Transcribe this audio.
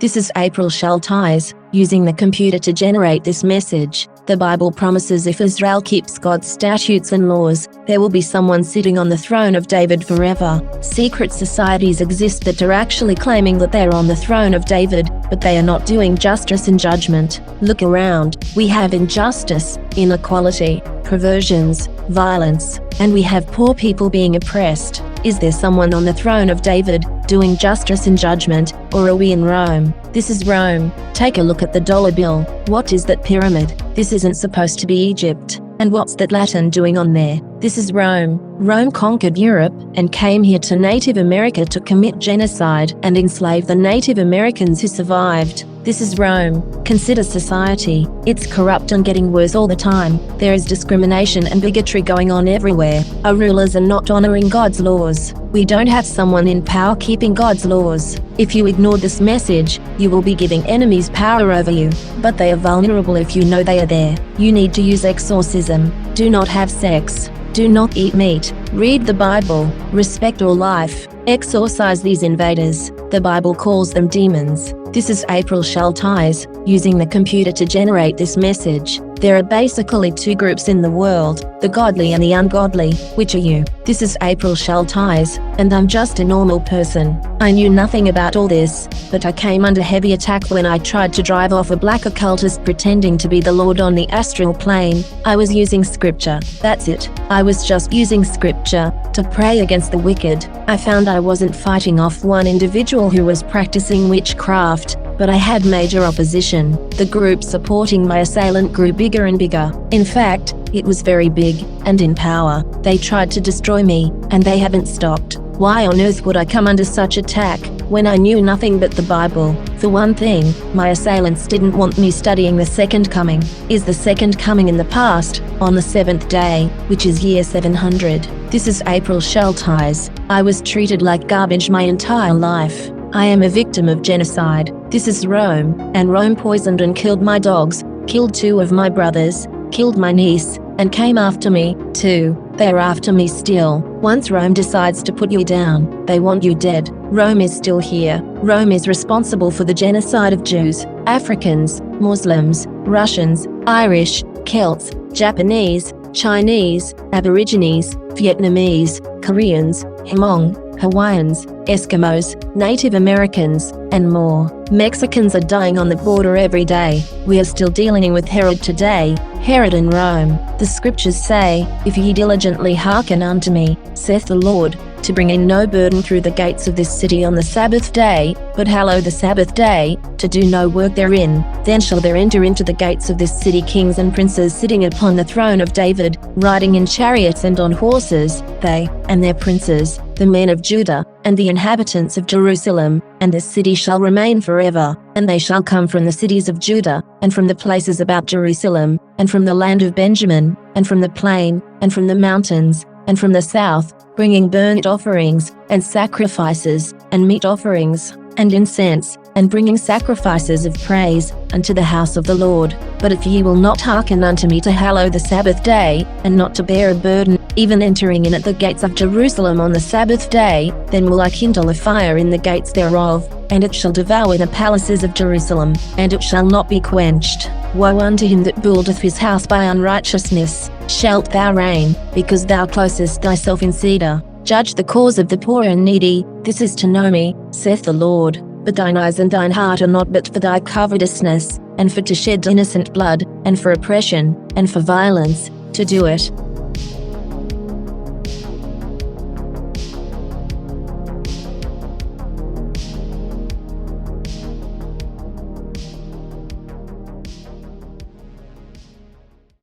This is April Schulthies, using the computer to generate this message. The Bible promises if Israel keeps God's statutes and laws, there will be someone sitting on the throne of David forever. Secret societies exist that are actually claiming that they're on the throne of David, but they are not doing justice and judgment. Look around. We have injustice, inequality, perversions, violence, and we have poor people being oppressed. Is there someone on the throne of David, doing justice and judgment, or are we in Rome? This is Rome. Take a look at the dollar bill. What is that pyramid? This isn't supposed to be Egypt. And what's that Latin doing on there? This is Rome. Rome conquered Europe and came here to Native America to commit genocide and enslave the Native Americans who survived. This is Rome. Consider society. It's corrupt and getting worse all the time. There is discrimination and bigotry going on everywhere. Our rulers are not honoring God's laws. We don't have someone in power keeping God's laws. If you ignore this message, you will be giving enemies power over you. But they are vulnerable if you know they are there. You need to use exorcism. Do not have sex. Do not eat meat. Read the Bible. Respect all life. Exorcise these invaders. The Bible calls them demons. This is April Schulthies, using the computer to generate this message. There are basically two groups in the world, the godly and the ungodly. Which are you? This is April Schulthies, and I'm just a normal person. I knew nothing about all this, but I came under heavy attack when I tried to drive off a black occultist pretending to be the Lord on the astral plane. I was using scripture. That's it. I was just using scripture to pray against the wicked. I found I wasn't fighting off one individual who was practicing witchcraft, but I had major opposition. The group supporting my assailant grew bigger and bigger. In fact, it was very big and in power. They tried to destroy me, and they haven't stopped. Why on earth would I come under such attack when I knew nothing but the Bible? For one thing, my assailants didn't want me studying the second coming. Is the second coming in the past, on the seventh day, which is year 700. This is April Schulthies. I was treated like garbage my entire life. I am a victim of genocide. This is Rome, and Rome poisoned and killed my dogs, killed 2 of my brothers, killed my niece, and came after me, too. They're after me still. Once Rome decides to put you down, they want you dead. Rome is still here. Rome is responsible for the genocide of Jews, Africans, Muslims, Russians, Irish, Celts, Japanese, Chinese, Aborigines, Vietnamese, Koreans, Hmong, Hawaiians, Eskimos, Native Americans, and more. Mexicans are dying on the border every day. We are still dealing with Herod today, Herod in Rome. The scriptures say, "If ye diligently hearken unto me, saith the Lord, to bring in no burden through the gates of this city on the Sabbath day, but hallow the Sabbath day, to do no work therein, then shall there enter into the gates of this city kings and princes sitting upon the throne of David, riding in chariots and on horses, they, and their princes, the men of Judah, and the inhabitants of Jerusalem, and this city shall remain forever, and they shall come from the cities of Judah, and from the places about Jerusalem, and from the land of Benjamin, and from the plain, and from the mountains, and from the south, bringing burnt offerings, and sacrifices, and meat offerings, and incense, and bringing sacrifices of praise, unto the house of the Lord. But if ye will not hearken unto me to hallow the Sabbath day, and not to bear a burden, even entering in at the gates of Jerusalem on the Sabbath day, then will I kindle a fire in the gates thereof, and it shall devour the palaces of Jerusalem, and it shall not be quenched. Woe unto him that buildeth his house by unrighteousness. Shalt thou reign, because thou closest thyself in cedar? Judge the cause of the poor and needy. This is to know me, saith the Lord. But thine eyes and thine heart are not but for thy covetousness, and for to shed innocent blood, and for oppression, and for violence, to do it.